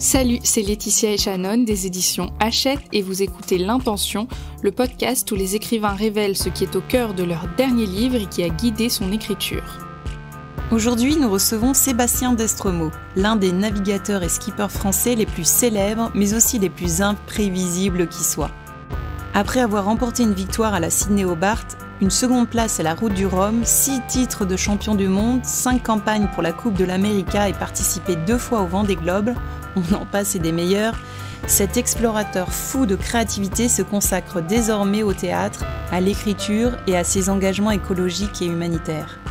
Salut, c'est Laetitia et Shannon des éditions Hachette et vous écoutez L'Intention, le podcast où les écrivains révèlent ce qui est au cœur de leur dernier livre et qui a guidé son écriture. Aujourd'hui, nous recevons Sébastien Destremaux, l'un des navigateurs et skippers français les plus célèbres, mais aussi les plus imprévisibles qui soient. Après avoir remporté une victoire à la Sydney Hobart, une seconde place à la Route du Rhum, 6 titres de champion du monde, 5 campagnes pour la Coupe de l'América et participé 2 fois au Vendée Globe, on en passe et des meilleurs, cet explorateur fou de créativité se consacre désormais au théâtre, à l'écriture et à ses engagements écologiques et humanitaires.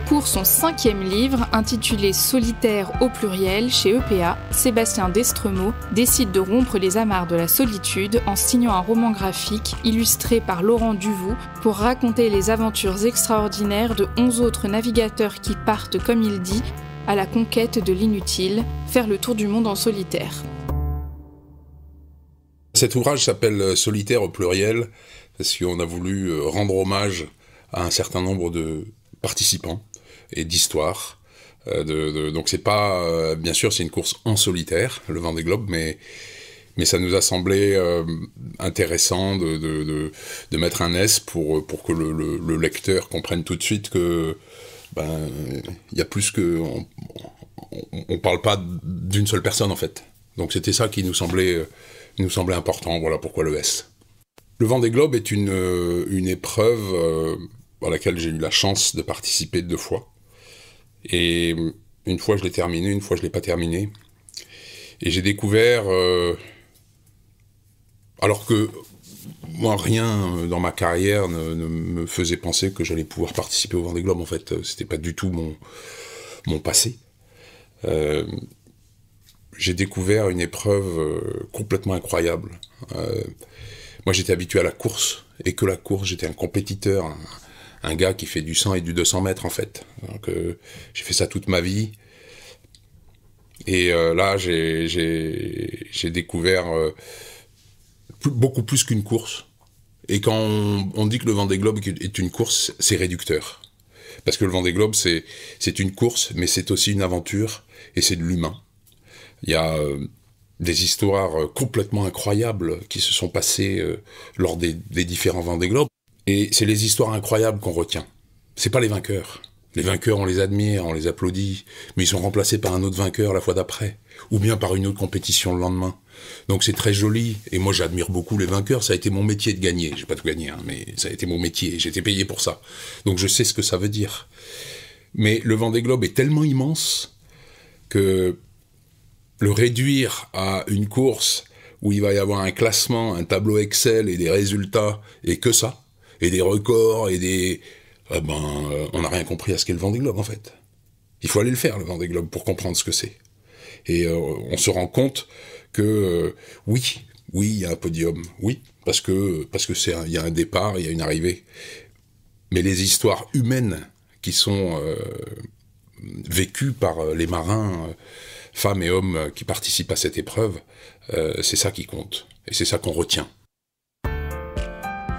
Pour son 5e livre, intitulé Solitaire au pluriel, chez EPA, Sébastien Destremaux décide de rompre les amarres de la solitude en signant un roman graphique illustré par Laurent Duvaux pour raconter les aventures extraordinaires de 11 autres navigateurs qui partent, comme il dit, à la conquête de l'inutile, faire le tour du monde en solitaire. Cet ouvrage s'appelle Solitaire au pluriel parce qu'on a voulu rendre hommage à un certain nombre de participants et d'histoires. Donc c'est pas, bien sûr, c'est une course en solitaire, le Vendée Globe, mais ça nous a semblé intéressant de mettre un S pour que le lecteur comprenne tout de suite que il y a plus que on parle pas d'une seule personne en fait. Donc c'était ça qui nous semblait important. Voilà pourquoi le S. Le Vendée Globe est une épreuve à laquelle j'ai eu la chance de participer 2 fois. Et une fois je l'ai terminé, une fois je l'ai pas terminé. Et j'ai découvert, alors que moi rien dans ma carrière ne me faisait penser que j'allais pouvoir participer au Vendée Globe. En fait, c'était pas du tout mon passé. J'ai découvert une épreuve complètement incroyable. Moi j'étais habitué à la course, et que la course, j'étais un compétiteur, un gars qui fait du 100 et du 200 mètres en fait. Donc j'ai fait ça toute ma vie. Et là j'ai découvert beaucoup plus qu'une course. Et quand on dit que le Vendée Globe est une course, c'est réducteur. Parce que le Vendée Globe c'est une course, mais c'est aussi une aventure, et c'est de l'humain. Il y a des histoires complètement incroyables qui se sont passées lors des différents Vendée Globe. Et c'est les histoires incroyables qu'on retient. C'est pas les vainqueurs. Les vainqueurs, on les admire, on les applaudit, mais ils sont remplacés par un autre vainqueur la fois d'après, ou bien par une autre compétition le lendemain. Donc c'est très joli, et moi j'admire beaucoup les vainqueurs, ça a été mon métier de gagner. J'ai pas tout gagné, mais ça a été mon métier, j'ai été payé pour ça. Donc je sais ce que ça veut dire. Mais le Vendée Globe est tellement immense que le réduire à une course où il va y avoir un classement, un tableau Excel et des résultats, et que ça, et des records, et on n'a rien compris à ce qu'est le Vendée Globe, en fait. Il faut aller le faire, le Vendée Globe, pour comprendre ce que c'est. Et on se rend compte que, oui, il y a un podium, oui, parce que il y a un départ, il y a une arrivée. Mais les histoires humaines qui sont vécues par les marins, femmes et hommes qui participent à cette épreuve, c'est ça qui compte. Et c'est ça qu'on retient.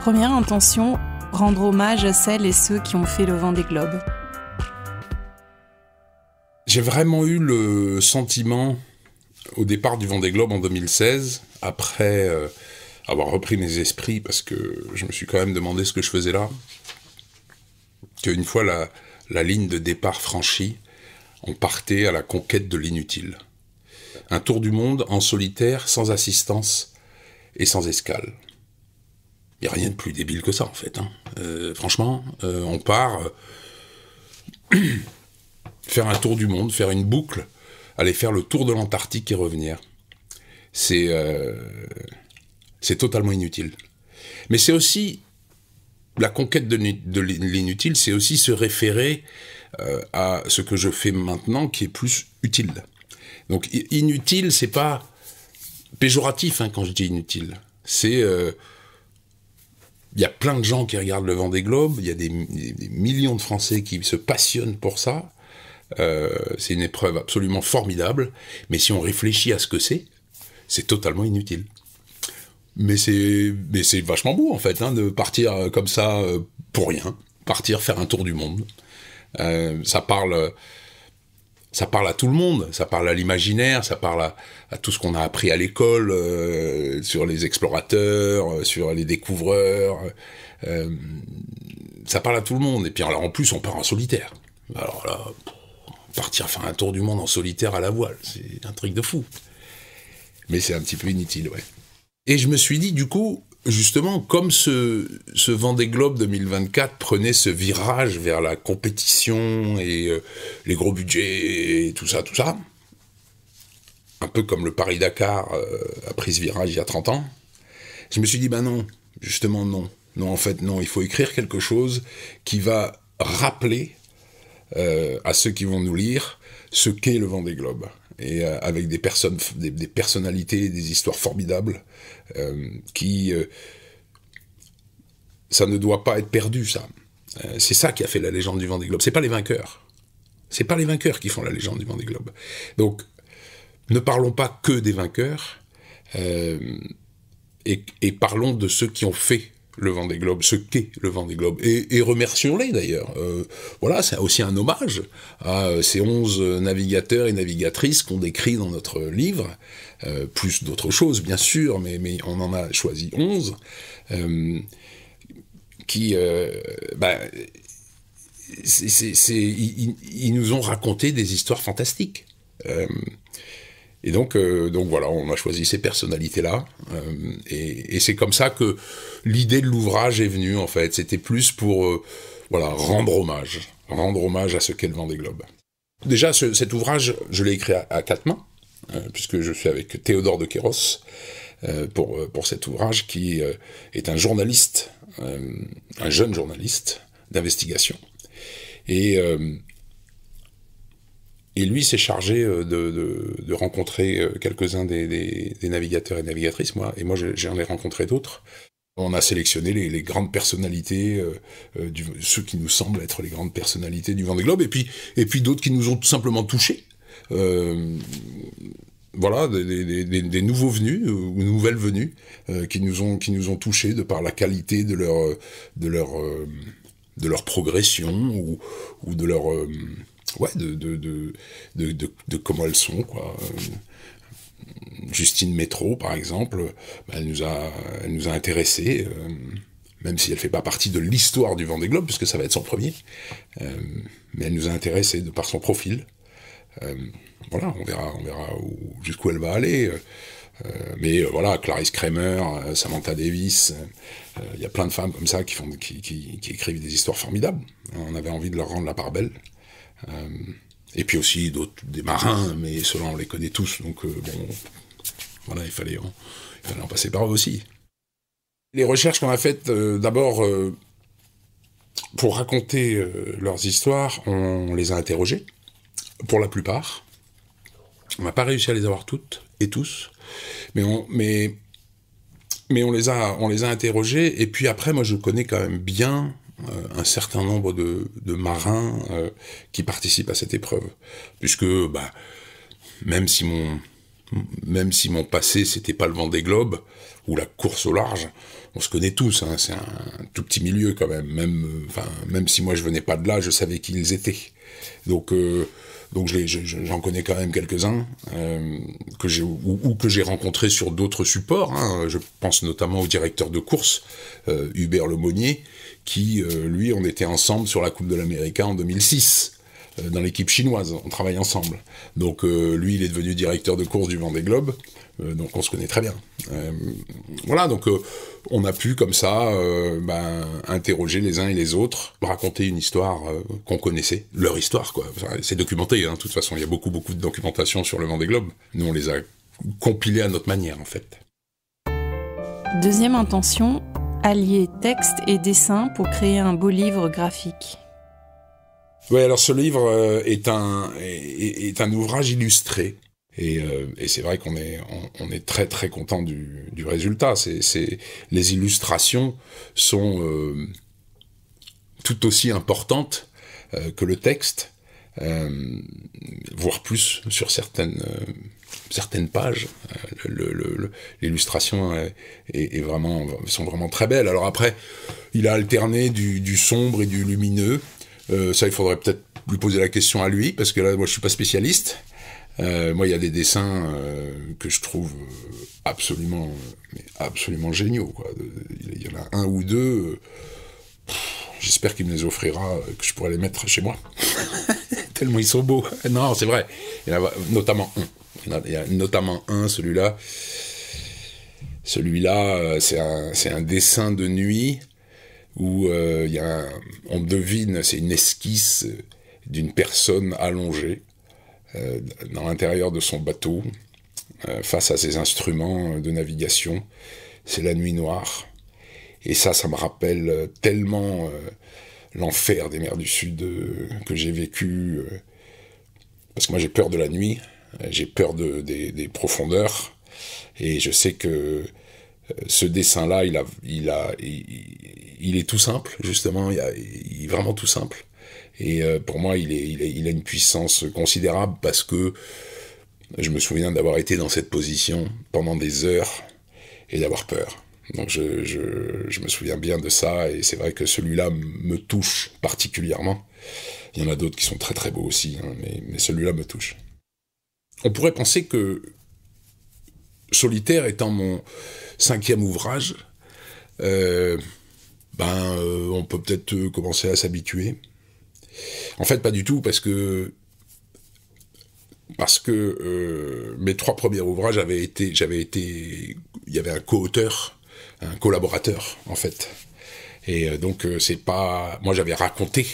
Première intention, rendre hommage à celles et ceux qui ont fait le Vendée Globe. J'ai vraiment eu le sentiment, au départ du Vendée Globe en 2016, après avoir repris mes esprits, parce que je me suis quand même demandé ce que je faisais là, qu'une fois la ligne de départ franchie, on partait à la conquête de l'inutile. Un tour du monde en solitaire, sans assistance et sans escale. Il n'y a rien de plus débile que ça, en fait. Franchement, on part faire un tour du monde, faire une boucle, aller faire le tour de l'Antarctique et revenir. C'est totalement inutile. Mais c'est aussi, la conquête de l'inutile, c'est aussi se référer à ce que je fais maintenant, qui est plus utile. Donc inutile, c'est pas péjoratif quand je dis inutile. C'est... il y a plein de gens qui regardent le Vendée Globe, il y a des millions de Français qui se passionnent pour ça. C'est une épreuve absolument formidable, mais si on réfléchit à ce que c'est totalement inutile. Mais c'est vachement beau en fait, de partir comme ça pour rien, partir faire un tour du monde. Ça parle ça parle à tout le monde, ça parle à l'imaginaire, ça parle à tout ce qu'on a appris à l'école, sur les explorateurs, sur les découvreurs, ça parle à tout le monde. Et puis alors en plus on part en solitaire. Alors là, partir faire un tour du monde en solitaire à la voile, c'est un truc de fou. Mais c'est un petit peu inutile, ouais. Et je me suis dit, du coup, justement, comme ce Vendée Globe 2024 prenait ce virage vers la compétition et les gros budgets et tout ça, un peu comme le Paris-Dakar a pris ce virage il y a 30 ans, je me suis dit, ben non, justement non. Non, en fait, non, il faut écrire quelque chose qui va rappeler à ceux qui vont nous lire ce qu'est le Vendée Globe. Et avec des personnalités, des histoires formidables ça ne doit pas être perdu, ça. C'est ça qui a fait la légende du Vendée Globe. C'est pas les vainqueurs. C'est pas les vainqueurs qui font la légende du Vendée Globe. Donc, ne parlons pas que des vainqueurs, et parlons de ceux qui ont fait le Vendée Globe, ce qu'est le Vendée Globe, et remercions-les d'ailleurs. Voilà, c'est aussi un hommage à ces 11 navigateurs et navigatrices qu'on décrit dans notre livre, plus d'autres choses bien sûr, mais on en a choisi 11, qui, ils nous ont raconté des histoires fantastiques. Et donc voilà, on a choisi ces personnalités-là, et c'est comme ça que l'idée de l'ouvrage est venue, en fait. C'était plus pour rendre hommage à ce qu'est le Vendée Globe. Déjà, cet ouvrage, je l'ai écrit à 4 mains, puisque je suis avec Théodore de Queyros pour cet ouvrage, qui est un journaliste, un jeune journaliste d'investigation. Et lui s'est chargé de rencontrer quelques-uns des navigateurs et navigatrices, moi j'en ai rencontré d'autres. On a sélectionné les grandes personnalités, ceux qui nous semblent être les grandes personnalités du Vendée Globe, et puis d'autres qui nous ont tout simplement touchés. Voilà, des nouveaux venus ou nouvelles venues qui nous ont touchés de par la qualité de leur progression ou de leur de comment elles sont, quoi. Justine Métro, par exemple, elle nous a intéressés, même si elle fait pas partie de l'histoire du Vendée Globe, puisque ça va être son premier, mais elle nous a intéressés de par son profil. Voilà, on verra jusqu'où elle va aller. Mais voilà, Clarisse Kramer, Samantha Davis, il y a plein de femmes comme ça qui écrivent des histoires formidables. On avait envie de leur rendre la part belle. Et puis aussi des marins, mais ceux-là on les connaît tous, donc voilà, il fallait en passer par eux aussi. Les recherches qu'on a faites, d'abord, pour raconter leurs histoires, on les a interrogés, pour la plupart. On n'a pas réussi à les avoir toutes et tous, mais on les a interrogés, et puis après, moi je connais quand même bien un certain nombre de marins qui participent à cette épreuve, puisque même si mon passé c'était pas le Vendée Globe ou la course au large, on se connaît tous, hein, c'est un tout petit milieu quand même, même si moi je venais pas de là, je savais qui ils étaient, donc j'en connais quand même quelques-uns que j'ai rencontrés sur d'autres supports, hein. Je pense notamment au directeur de course, Hubert Lemonnier, qui, lui, on était ensemble sur la Coupe de l'América en 2006, dans l'équipe chinoise, on travaille ensemble. Donc lui, il est devenu directeur de course du Vendée Globe, donc on se connaît très bien. Voilà, donc on a pu comme ça interroger les uns et les autres, raconter une histoire qu'on connaissait, leur histoire, quoi. Enfin, c'est documenté, hein, de toute façon, il y a beaucoup de documentation sur le Vendée Globe. Nous, on les a compilés à notre manière, en fait. Deuxième intention, allier texte et dessin pour créer un beau livre graphique. Oui, alors ce livre est un ouvrage illustré. Et c'est vrai qu'on est très très content du résultat. Les illustrations sont tout aussi importantes que le texte, voire plus sur certaines pages. L'illustration sont vraiment très belles. Alors après, il a alterné du sombre et du lumineux. Ça, il faudrait peut-être lui poser la question à lui, parce que là, moi, je suis pas spécialiste. Moi, il y a des dessins que je trouve absolument géniaux, quoi. Il y en a un ou deux. J'espère qu'il me les offrira, que je pourrais les mettre chez moi. Tellement ils sont beaux. Non, c'est vrai. Il y en a notamment un. Il y a notamment un, celui-là. Celui-là, c'est un dessin de nuit où on devine, c'est une esquisse d'une personne allongée dans l'intérieur de son bateau, face à ses instruments de navigation. C'est la nuit noire. Et ça me rappelle tellement l'enfer des mers du Sud que j'ai vécu. Parce que moi, j'ai peur de la nuit, j'ai peur des profondeurs. Et je sais que ce dessin-là, il est tout simple, justement. Il est vraiment tout simple. Et pour moi, il a une puissance considérable parce que je me souviens d'avoir été dans cette position pendant des heures et d'avoir peur. Donc je me souviens bien de ça, et c'est vrai que celui-là me touche particulièrement. Il y en a d'autres qui sont très très beaux aussi, hein, mais celui-là me touche. On pourrait penser que Solitaire étant mon 5e ouvrage, on peut peut-être commencer à s'habituer. En fait, pas du tout, parce que mes 3 premiers ouvrages il y avait un co-auteur, un collaborateur, en fait. Et donc, moi j'avais raconté,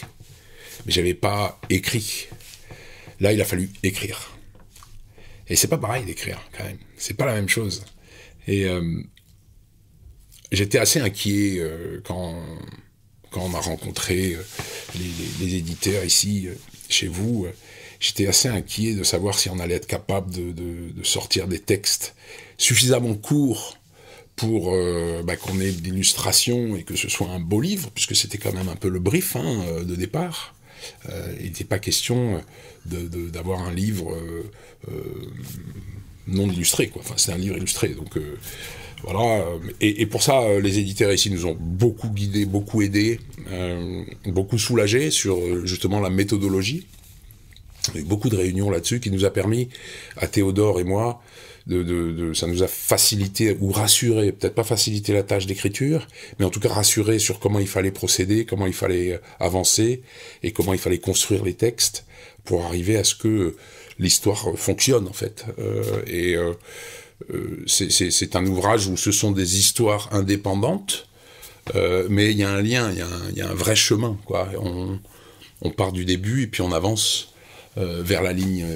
mais j'avais pas écrit. Là, il a fallu écrire. Et c'est pas pareil d'écrire, quand même. C'est pas la même chose. Et j'étais assez inquiet quand on a rencontré les éditeurs ici, chez vous. J'étais assez inquiet de savoir si on allait être capable de sortir des textes suffisamment courts pour qu'on ait d'illustrations et que ce soit un beau livre, puisque c'était quand même un peu le brief de départ. Il n'était pas question d'avoir un livre non illustré, quoi. Enfin, c'est un livre illustré, donc voilà. Et pour ça, les éditeurs ici nous ont beaucoup guidés, beaucoup aidés, beaucoup soulagés sur justement la méthodologie. Il y a eu beaucoup de réunions là-dessus qui nous a permis, à Théodore et moi, ça nous a facilité ou rassuré, peut-être pas facilité la tâche d'écriture, mais en tout cas rassuré sur comment il fallait procéder, comment il fallait avancer et comment il fallait construire les textes pour arriver à ce que l'histoire fonctionne, en fait. C'est un ouvrage où ce sont des histoires indépendantes, mais il y a un lien, il y a un vrai chemin, quoi. On part du début et puis on avance vers la ligne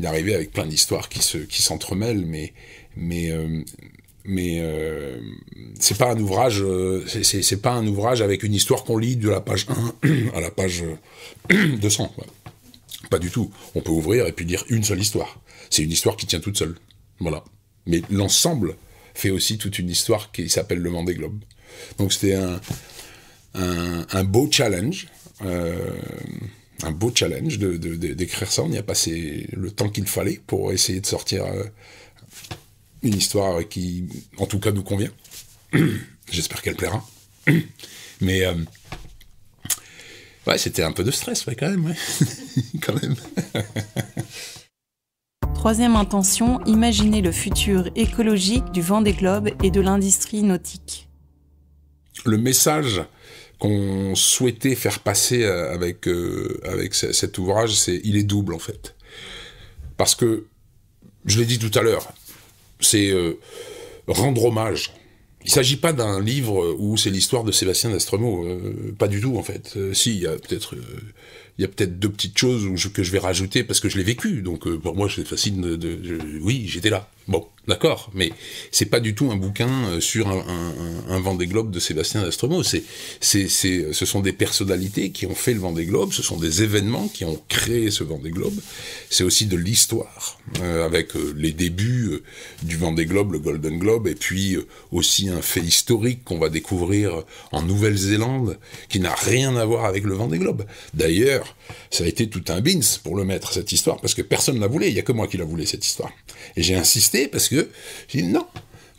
d'arrivée avec plein d'histoires qui s'entremêlent, mais c'est pas un ouvrage, c'est pas un ouvrage avec une histoire qu'on lit de la page 1 à la page 200, quoi. Pas du tout. On peut ouvrir et puis lire une seule histoire. C'est une histoire qui tient toute seule. Voilà. Mais l'ensemble fait aussi toute une histoire qui s'appelle le Vendée Globe. Donc c'était un beau challenge. Un beau challenge d'écrire ça. On y a passé le temps qu'il fallait pour essayer de sortir une histoire qui, en tout cas, nous convient. J'espère qu'elle plaira. Mais ouais, c'était un peu de stress, ouais, quand même. Ouais. Quand même. 3e intention, imaginer le futur écologique du Vendée Globe et de l'industrie nautique. Le message qu'on souhaitait faire passer avec cet ouvrage, il est double, en fait. Parce que, je l'ai dit tout à l'heure, c'est rendre hommage. Il ne s'agit pas d'un livre où c'est l'histoire de Sébastien d'Estremaux, pas du tout, en fait. Si, il y a peut-être 2 petites choses que je vais rajouter parce que je l'ai vécu, donc pour moi c'est facile oui, j'étais là. Bon, d'accord, mais c'est pas du tout un bouquin sur un Vendée Globe de Sébastien d'Estremaux. Ce sont des personnalités qui ont fait le Vendée Globe, ce sont des événements qui ont créé ce Vendée Globe. C'est aussi de l'histoire, avec les débuts du Vendée Globe, le Golden Globe, et puis aussi un fait historique qu'on va découvrir en Nouvelle-Zélande, qui n'a rien à voir avec le Vendée Globe. D'ailleurs, ça a été tout un bins pour le mettre, cette histoire, parce que personne ne la voulait, il n'y a que moi qui la voulais, cette histoire. Et j'ai insisté parce que j'ai dit non.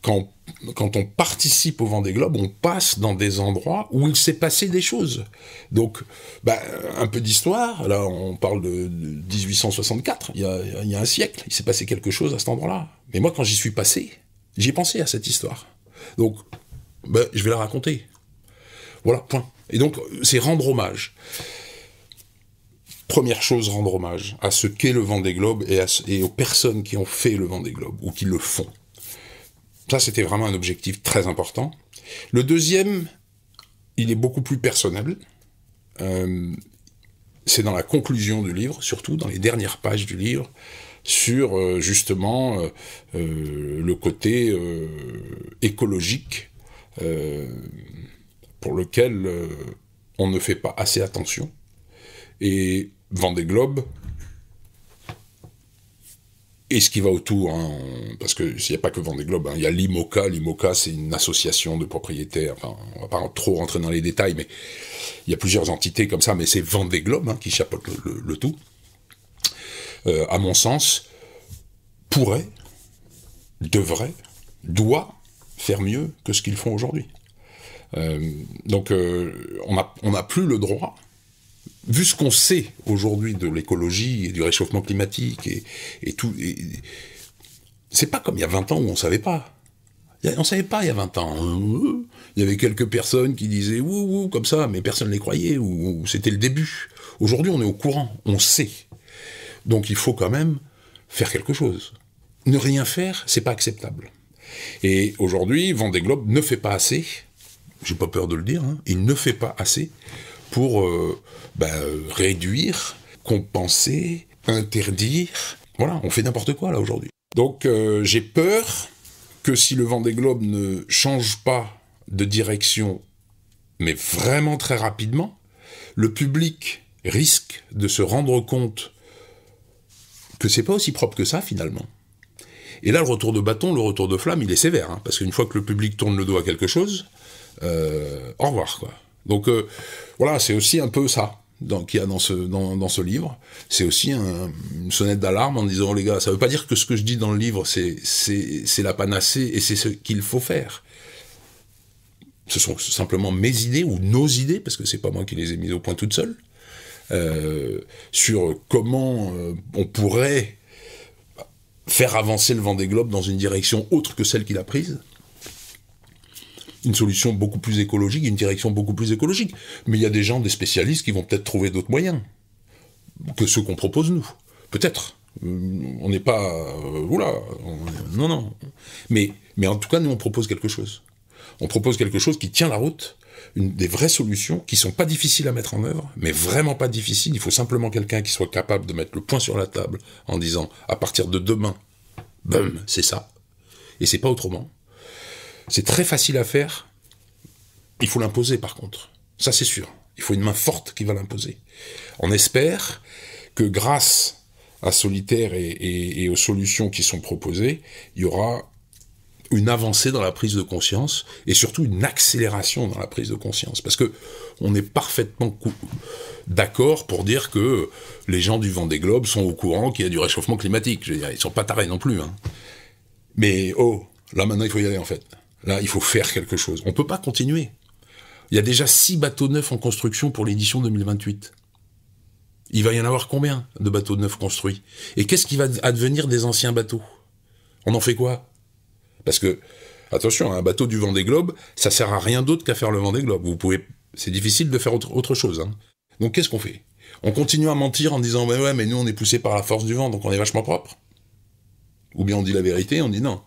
Quand quand on participe au Vendée Globe, on passe dans des endroits où il s'est passé des choses. Donc, un peu d'histoire. Là, on parle de 1864. Il y a un siècle, il s'est passé quelque chose à cet endroit-là. Mais moi, quand j'y suis passé, j'ai pensé à cette histoire. Donc, je vais la raconter. Voilà, point. Et donc, c'est rendre hommage. Première chose, rendre hommage à ce qu'est le Vendée Globe et aux personnes qui ont fait le Vendée Globe ou qui le font. Ça, c'était vraiment un objectif très important. Le deuxième, il est beaucoup plus personnel. C'est dans la conclusion du livre, surtout dans les dernières pages du livre, sur justement le côté écologique pour lequel on ne fait pas assez attention. Et Vendée Globe, et ce qui va autour, hein, parce qu'il n'y a pas que Vendée Globe, il y a l'IMOCA. L'IMOCA, c'est une association de propriétaires, enfin, on va pas trop rentrer dans les détails, mais il y a plusieurs entités comme ça, mais c'est Vendée Globe qui chapeaute le tout. À mon sens, pourrait, devrait, doit faire mieux que ce qu'ils font aujourd'hui. Donc, on n'a plus le droit, vu ce qu'on sait aujourd'hui de l'écologie et du réchauffement climatique et tout, c'est pas comme il y a 20 ans où on savait pas. On savait pas il y a 20 ans. Il y avait quelques personnes qui disaient ouh comme ça, mais personne ne les croyait, ou c'était le début. Aujourd'hui, on est au courant, on sait. Donc il faut quand même faire quelque chose. Ne rien faire, c'est pas acceptable. Et aujourd'hui, Vendée Globe ne fait pas assez, j'ai pas peur de le dire, il ne fait pas assez pour réduire, compenser, interdire. Voilà, on fait n'importe quoi là aujourd'hui. Donc j'ai peur que si le Vendée Globe ne change pas de direction, mais vraiment très rapidement, le public risque de se rendre compte que c'est pas aussi propre que ça finalement. Et là, le retour de bâton, le retour de flamme, il est sévère, parce qu'une fois que le public tourne le dos à quelque chose, au revoir, quoi. Donc voilà, c'est aussi un peu ça qu'il y a dans ce livre. C'est aussi une sonnette d'alarme en disant, les gars, ça veut pas dire que ce que je dis dans le livre, c'est la panacée et c'est ce qu'il faut faire. Ce sont simplement mes idées ou nos idées, parce que c'est pas moi qui les ai mises au point toute seule, sur comment on pourrait faire avancer le Vendée Globe dans une direction autre que celle qu'il a prise. Une solution beaucoup plus écologique, une direction beaucoup plus écologique. Mais il y a des gens, des spécialistes, qui vont peut-être trouver d'autres moyens que ceux qu'on propose nous. Peut-être. On n'est pas... non. Mais en tout cas, nous, on propose quelque chose. On propose quelque chose qui tient la route, des vraies solutions qui sont pas difficiles à mettre en œuvre, mais vraiment pas difficiles. Il faut simplement quelqu'un qui soit capable de mettre le poing sur la table en disant, à partir de demain, bam, c'est ça. Et c'est pas autrement. C'est très facile à faire, il faut l'imposer par contre. Ça c'est sûr, il faut une main forte qui va l'imposer. On espère que grâce à Solitaire et aux solutions qui sont proposées, il y aura une avancée dans la prise de conscience et surtout une accélération dans la prise de conscience. Parce que on est parfaitement d'accord pour dire que les gens du Vendée Globe sont au courant qu'il y a du réchauffement climatique. Je veux dire, ils sont pas tarés non plus. Mais là maintenant il faut y aller en fait. Là, il faut faire quelque chose. On peut pas continuer. Il y a déjà 6 bateaux neufs en construction pour l'édition 2028. Il va y en avoir combien de bateaux neufs construits? Et qu'est-ce qui va advenir des anciens bateaux? On en fait quoi? Parce que, attention, un bateau du Vendée Globe, ça sert à rien d'autre qu'à faire le Vendée Globe. C'est difficile de faire autre chose. Donc qu'est-ce qu'on fait? On continue à mentir en disant mais nous on est poussé par la force du vent, donc on est vachement propre. Ou bien on dit la vérité, on dit non.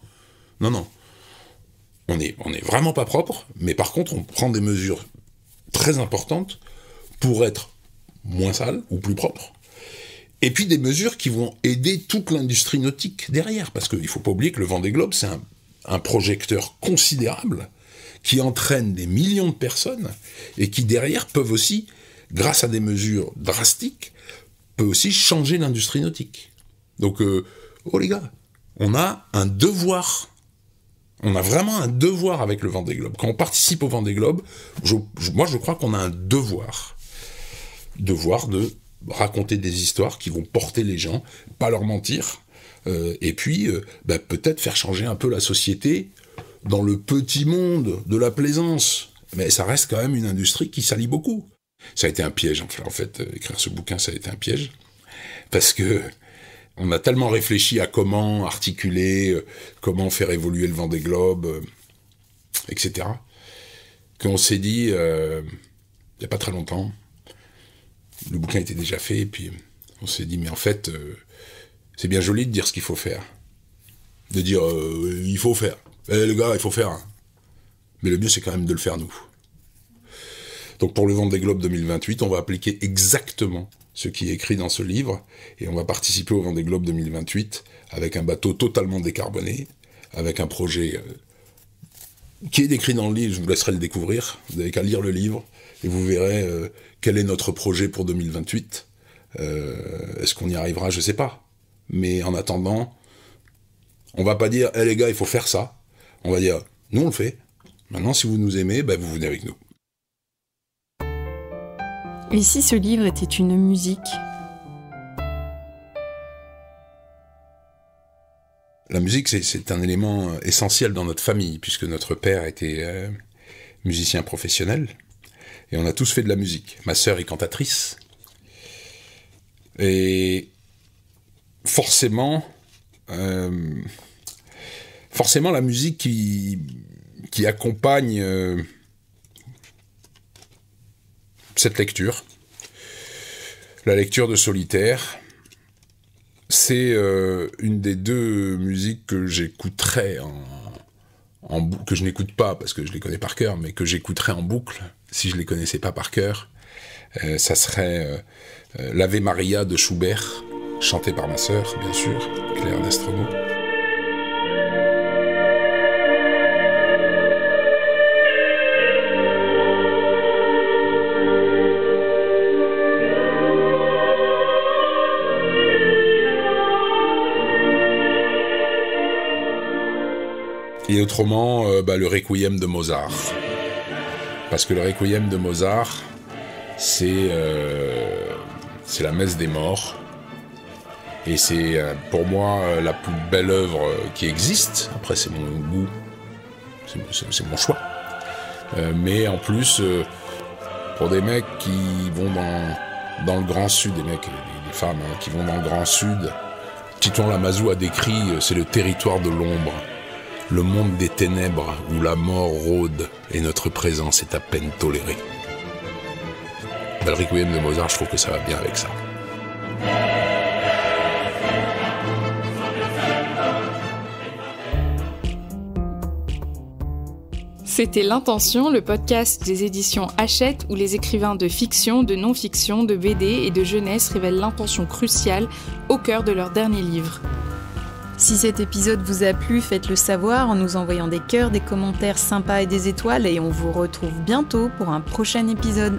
On est vraiment pas propre, mais par contre, on prend des mesures très importantes pour être moins sale ou plus propre. Et puis des mesures qui vont aider toute l'industrie nautique derrière, parce qu'il faut pas oublier que le Vendée Globe, c'est un projecteur considérable qui entraîne des millions de personnes et qui derrière peuvent aussi, grâce à des mesures drastiques, peut aussi changer l'industrie nautique. Donc, les gars, on a un devoir. On a vraiment un devoir avec le Vendée Globe. Quand on participe au Vendée Globe, moi je crois qu'on a un devoir de raconter des histoires qui vont porter les gens, pas leur mentir, et puis peut-être faire changer un peu la société dans le petit monde de la plaisance. Mais ça reste quand même une industrie qui salit beaucoup. Ça a été un piège, en fait, écrire ce bouquin, ça a été un piège. Parce que on a tellement réfléchi à comment articuler, comment faire évoluer le Vendée Globe, etc., qu'on s'est dit, il n'y a pas très longtemps, le bouquin était déjà fait, et puis on s'est dit, mais en fait, c'est bien joli de dire ce qu'il faut faire. De dire, il faut faire. Les gars, il faut faire. Hein. Mais le mieux, c'est quand même de le faire nous. Donc pour le Vendée Globe 2028, on va appliquer exactement ce qui est écrit dans ce livre, et on va participer au Vendée Globe 2028 avec un bateau totalement décarboné, avec un projet qui est décrit dans le livre, je vous laisserai le découvrir, vous n'avez qu'à lire le livre, et vous verrez quel est notre projet pour 2028. Est-ce qu'on y arrivera? Je ne sais pas. Mais en attendant, on ne va pas dire, les gars, il faut faire ça. On va dire, nous on le fait. Maintenant, si vous nous aimez, vous venez avec nous. Et si ce livre était une musique ? La musique, c'est un élément essentiel dans notre famille, puisque notre père était musicien professionnel, et on a tous fait de la musique. Ma sœur est cantatrice, et forcément la musique qui accompagne cette lecture, la lecture de Solitaire, c'est une des deux musiques que j'écouterais que je n'écoute pas parce que je les connais par cœur, mais que j'écouterais en boucle si je les connaissais pas par cœur. Ça serait l'Ave Maria de Schubert, chanté par ma sœur, bien sûr, Claire Destremaux. Et autrement, le Requiem de Mozart. Parce que le Requiem de Mozart, c'est la messe des morts. Et c'est pour moi la plus belle œuvre qui existe. Après, c'est mon goût, c'est mon choix. Mais en plus, pour des mecs qui vont dans le Grand Sud, des mecs et des femmes qui vont dans le Grand Sud, Titouan Lamazou a décrit, c'est le territoire de l'ombre. Le monde des ténèbres où la mort rôde et notre présence est à peine tolérée. Le Requiem de Mozart, je trouve que ça va bien avec ça. C'était L'Intention, le podcast des éditions Hachette où les écrivains de fiction, de non-fiction, de BD et de jeunesse révèlent l'intention cruciale au cœur de leur dernier livre. Si cet épisode vous a plu, faites-le savoir en nous envoyant des cœurs, des commentaires sympas et des étoiles, et on vous retrouve bientôt pour un prochain épisode.